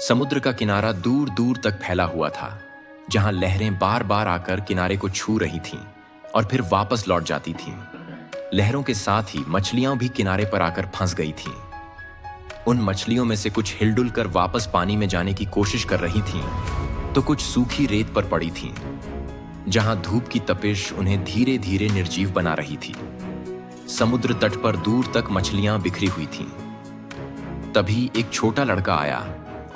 समुद्र का किनारा दूर दूर तक फैला हुआ था, जहां लहरें बार बार आकर किनारे को छू रही थीं और फिर वापस लौट जाती थीं। लहरों के साथ ही मछलियां भी किनारे पर आकर फंस गई थीं। उन मछलियों में से कुछ हिलडुल कर वापस पानी में जाने की कोशिश कर रही थीं, तो कुछ सूखी रेत पर पड़ी थीं, जहां धूप की तपिश उन्हें धीरे धीरे निर्जीव बना रही थी। समुद्र तट पर दूर तक मछलियां बिखरी हुई थीं। तभी एक छोटा लड़का आया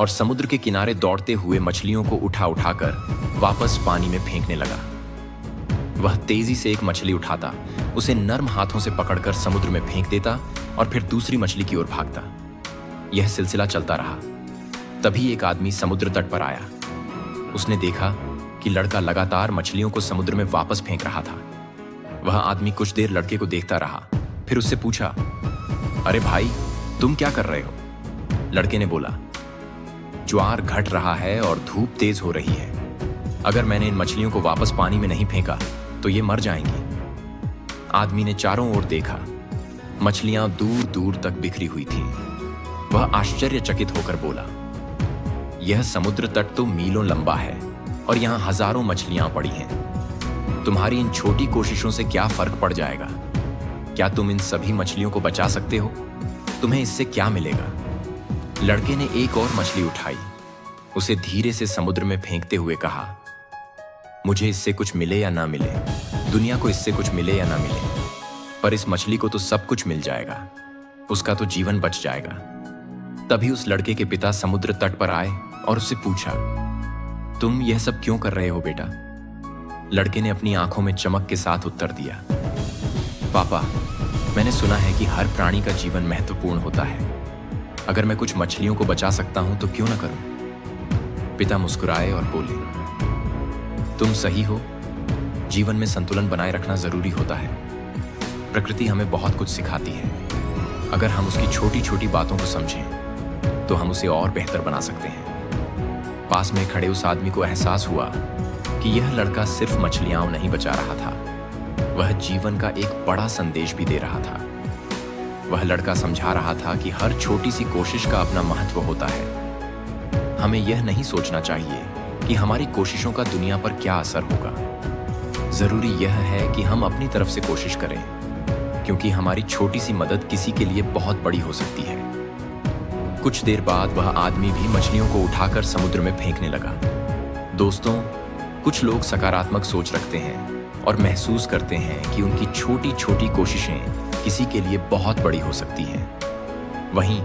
और समुद्र के किनारे दौड़ते हुए मछलियों को उठा उठाकर वापस पानी में फेंकने लगा। वह तेजी से एक मछली उठाता, उसे नर्म हाथों से पकड़कर समुद्र में फेंक देता और फिर दूसरी मछली की ओर भागता। यह सिलसिला चलता रहा। तभी एक आदमी समुद्र तट पर आया। उसने देखा कि लड़का लगातार मछलियों को समुद्र में वापस फेंक रहा था। वह आदमी कुछ देर लड़के को देखता रहा, फिर उससे पूछा, अरे भाई, तुम क्या कर रहे हो? लड़के ने बोला, ज्वार घट रहा है और धूप तेज हो रही है। अगर मैंने इन मछलियों को वापस पानी में नहीं फेंका तो ये मर जाएंगी। आदमी ने चारों ओर देखा। मछलियां दूर दूर तक बिखरी हुई थीं। वह आश्चर्यचकित होकर बोला, यह समुद्र तट तो मीलों लंबा है और यहां हजारों मछलियां पड़ी हैं। तुम्हारी इन छोटी कोशिशों से क्या फर्क पड़ जाएगा? क्या तुम इन सभी मछलियों को बचा सकते हो? तुम्हें इससे क्या मिलेगा? लड़के ने एक और मछली उठाई, उसे धीरे से समुद्र में फेंकते हुए कहा, मुझे इससे कुछ मिले या ना मिले, दुनिया को इससे कुछ मिले या ना मिले, पर इस मछली को तो सब कुछ मिल जाएगा, उसका तो जीवन बच जाएगा। तभी उस लड़के के पिता समुद्र तट पर आए और उससे पूछा, तुम यह सब क्यों कर रहे हो बेटा? लड़के ने अपनी आंखों में चमक के साथ उत्तर दिया, पापा, मैंने सुना है कि हर प्राणी का जीवन महत्वपूर्ण होता है। अगर मैं कुछ मछलियों को बचा सकता हूं तो क्यों ना करूं? पिता मुस्कुराए और बोले, तुम सही हो, जीवन में संतुलन बनाए रखना जरूरी होता है। प्रकृति हमें बहुत कुछ सिखाती है। अगर हम उसकी छोटी छोटी बातों को समझें तो हम उसे और बेहतर बना सकते हैं। पास में खड़े उस आदमी को एहसास हुआ कि यह लड़का सिर्फ मछलियां नहीं बचा रहा था, वह जीवन का एक बड़ा संदेश भी दे रहा था। वह लड़का समझा रहा था कि हर छोटी सी कोशिश का अपना महत्व होता है। हमें यह नहीं सोचना चाहिए कि हमारी कोशिशों का दुनिया पर क्या असर होगा। जरूरी यह है कि हम अपनी तरफ से कोशिश करें, क्योंकि हमारी छोटी सी मदद किसी के लिए बहुत बड़ी हो सकती है। कुछ देर बाद वह आदमी भी मछलियों को उठाकर समुद्र में फेंकने लगा। दोस्तों, कुछ लोग सकारात्मक सोच रखते हैं और महसूस करते हैं कि उनकी छोटी छोटी कोशिशें किसी के लिए बहुत बड़ी हो सकती हैं। वहीं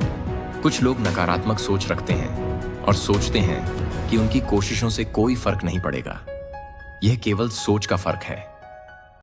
कुछ लोग नकारात्मक सोच रखते हैं और सोचते हैं कि उनकी कोशिशों से कोई फर्क नहीं पड़ेगा। यह केवल सोच का फर्क है।